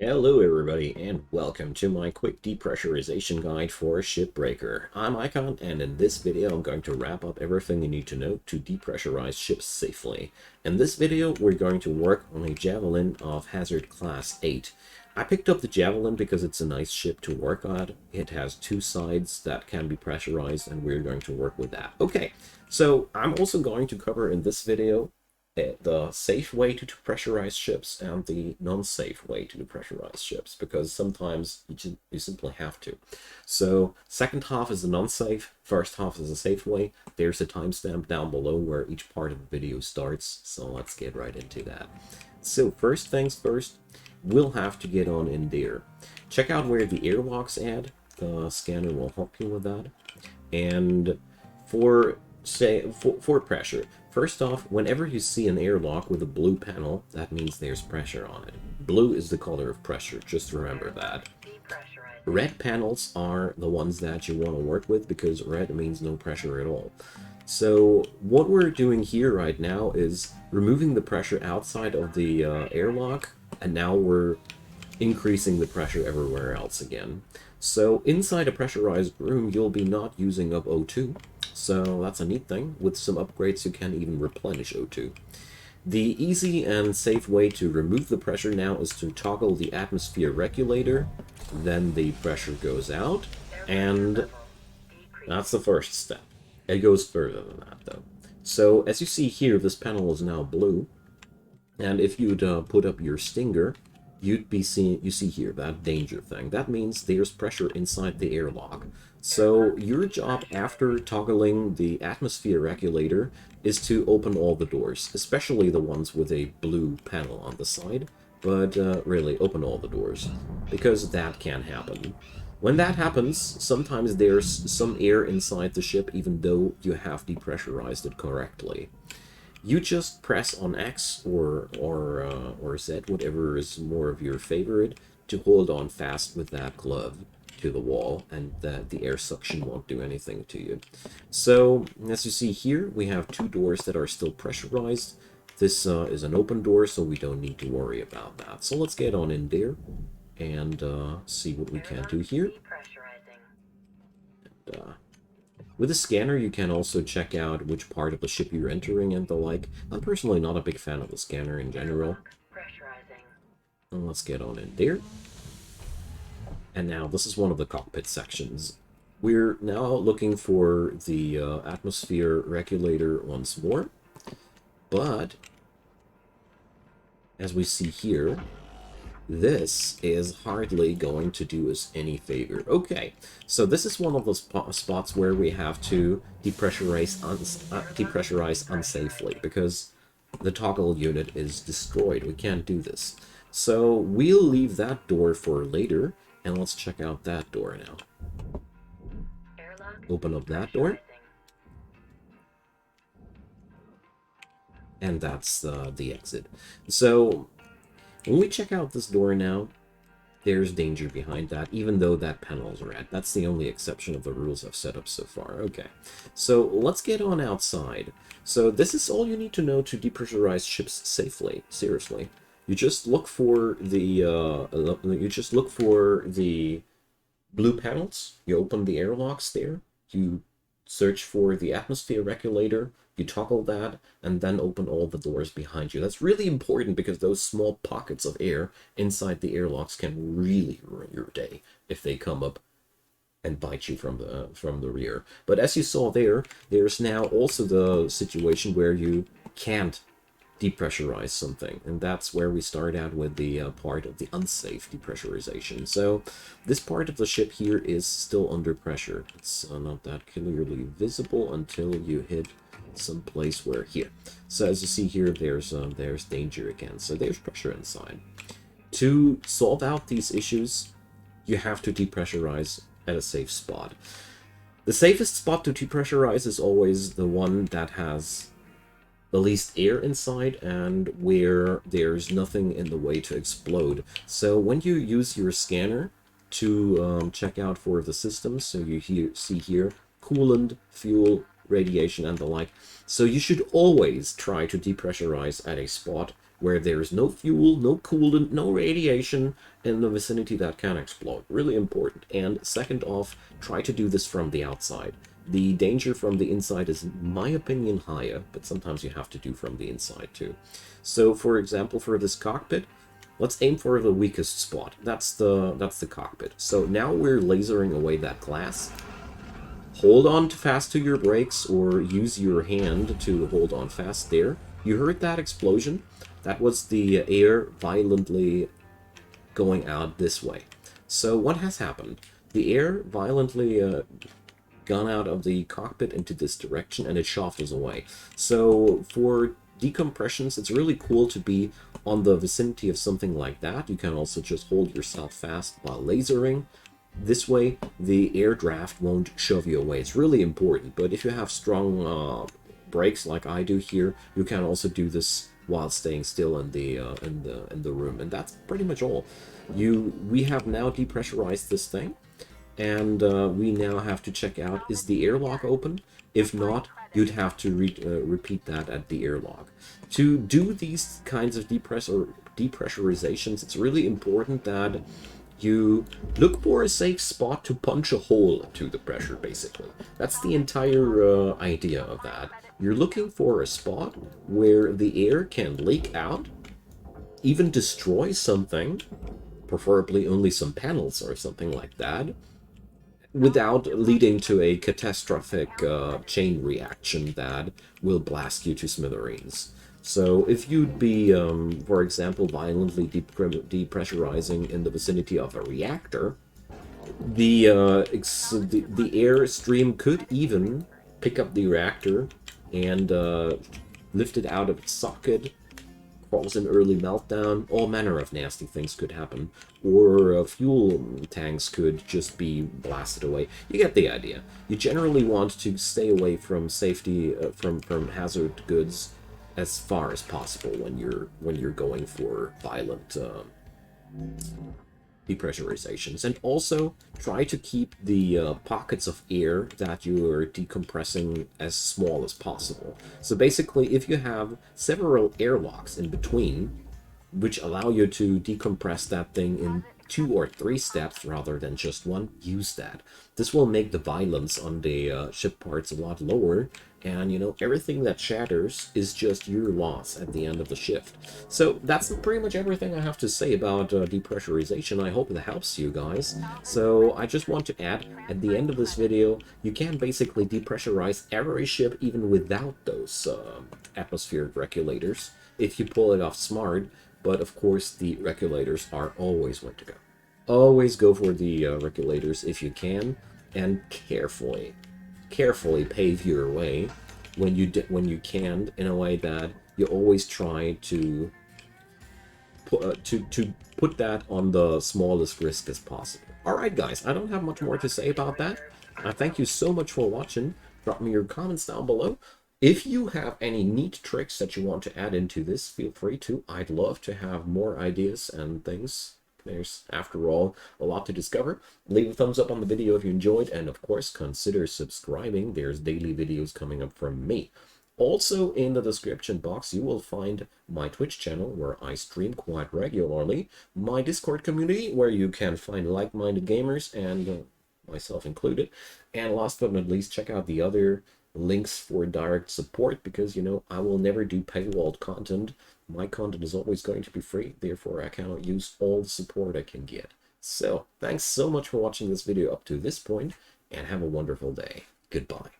Hello everybody, and welcome to my quick depressurization guide for Shipbreaker. I'm Icon, and in this video I'm going to wrap up everything you need to know to depressurize ships safely. In this video we're going to work on a Javelin of Hazard Class 8. I picked up the Javelin because it's a nice ship to work on. It has two sides that can be pressurized, and we're going to work with that. Okay, so I'm also going to cover in this video the safe way to depressurize ships and the non-safe way to depressurize ships, because sometimes you simply have to. So second half is the non-safe, first half is the safe way. There's a timestamp down below where each part of the video starts, so let's get right into that. So first things first, we'll have to get on in there. Check out where the airlock's at. The scanner will help you with that. And for for pressure, first off, whenever you see an airlock with a blue panel, that means there's pressure on it. Blue is the color of pressure, just remember that. Red panels are the ones that you want to work with because red means no pressure at all. So what we're doing here right now is removing the pressure outside of the airlock, and now we're increasing the pressure everywhere else again. So inside a pressurized room, you'll be not using up O2. So that's a neat thing. With some upgrades, you can even replenish O2. The easy and safe way to remove the pressure now is to toggle the atmosphere regulator. Then the pressure goes out, and that's the first step. It goes further than that, though. So as you see here, this panel is now blue. And if you'd put up your stinger, you'd be seeing, you see here, that danger thing. That means there's pressure inside the airlock. So your job after toggling the atmosphere regulator is to open all the doors, especially the ones with a blue panel on the side. But really, open all the doors, because that can happen. When that happens, sometimes there's some air inside the ship even though you have depressurized it correctly. You just press on X or Z, whatever is more of your favorite, to hold on fast with that glove to the wall, and that the air suction won't do anything to you. So as you see here, we have two doors that are still pressurized. This is an open door, so we don't need to worry about that. So let's get on in there and see what we can do here. And, with the scanner, you can also check out which part of the ship you're entering and the like. I'm personally not a big fan of the scanner in general. And let's get on in there. And now, this is one of the cockpit sections. We're now looking for the atmosphere regulator once more. But, as we see here, this is hardly going to do us any favor. Okay, so this is one of those spots where we have to depressurize unsafely, because the toggle unit is destroyed. We can't do this. So we'll leave that door for later, and let's check out that door now. Open up that door. And that's the exit. So when we check out this door now, there's danger behind that, even though that panel is red. That's the only exception of the rules I've set up so far. Okay, so let's get on outside. So this is all you need to know to depressurize ships safely. Seriously, you just look for the blue panels. You open the airlocks there. You search for the atmosphere regulator. You toggle that, and then open all the doors behind you. That's really important because those small pockets of air inside the airlocks can really ruin your day if they come up and bite you from the rear. But as you saw there, there's now also the situation where you can't depressurize something, and that's where we start out with the part of the unsafe depressurization. So this part of the ship here is still under pressure. It's not that clearly visible until you hit some place where here. So as you see here, there's danger again. So there's pressure inside. To solve out these issues, you have to depressurize at a safe spot. The safest spot to depressurize is always the one that has the least air inside and where there's nothing in the way to explode. So when you use your scanner to check out for the systems, so you see here coolant, fuel, radiation, and the like. So you should always try to depressurize at a spot where there's no fuel, no coolant, no radiation in the vicinity that can explode. Really important. And second off, try to do this from the outside. The danger from the inside is, in my opinion, higher, but sometimes you have to do from the inside too. So, for example, for this cockpit, let's aim for the weakest spot. That's the cockpit. So now we're lasering away that glass. Hold on fast to your brakes or use your hand to hold on fast there. You heard that explosion? That was the air violently going out this way. So what has happened? The air violently gone out of the cockpit into this direction and it shuffles away. So for decompressions, it's really cool to be on the vicinity of something like that. You can also just hold yourself fast while lasering. This way, the air draft won't shove you away. It's really important, but if you have strong brakes like I do here, you can also do this while staying still in the room, and that's pretty much all. We have now depressurized this thing, and we now have to check out, is the airlock open? If not, you'd have to repeat that at the airlock. To do these kinds of depressurizations, it's really important that you look for a safe spot to punch a hole to the pressure, basically. That's the entire idea of that. You're looking for a spot where the air can leak out, even destroy something, preferably only some panels or something like that, without leading to a catastrophic chain reaction that will blast you to smithereens. So if you'd be, for example, violently depressurizing in the vicinity of a reactor, the air stream could even pick up the reactor and lift it out of its socket, cause an early meltdown. All manner of nasty things could happen, or fuel tanks could just be blasted away. You get the idea. You generally want to stay away from safety, from hazard goods as far as possible when you're going for violent depressurizations, and also try to keep the pockets of air that you are decompressing as small as possible. So basically, if you have several airlocks in between, which allow you to decompress that thing in 2 or 3 steps rather than just one, use that. This will make the violence on the ship parts a lot lower, and you know, everything that shatters is just your loss at the end of the shift. So that's pretty much everything I have to say about depressurization. I hope it helps you guys. So I just want to add, at the end of this video, you can basically depressurize every ship even without those atmospheric regulators, if you pull it off smart. But of course, the regulators are always way to go. Always go for the regulators if you can, and carefully pave your way when you can, in a way that you always try to put that on the smallest risk as possible. All right, guys, I don't have much more to say about that. I thank you so much for watching. Drop me your comments down below. If you have any neat tricks that you want to add into this, feel free to. I'd love to have more ideas and things. There's, after all, a lot to discover. Leave a thumbs up on the video if you enjoyed, and of course, consider subscribing. There's daily videos coming up from me. Also, in the description box, you will find my Twitch channel, where I stream quite regularly, my Discord community, where you can find like-minded gamers, and myself included, and last but not least, check out the other links for direct support, because, you know, I will never do paywalled content. My content is always going to be free, therefore I cannot use all the support I can get. So, thanks so much for watching this video up to this point, and have a wonderful day. Goodbye.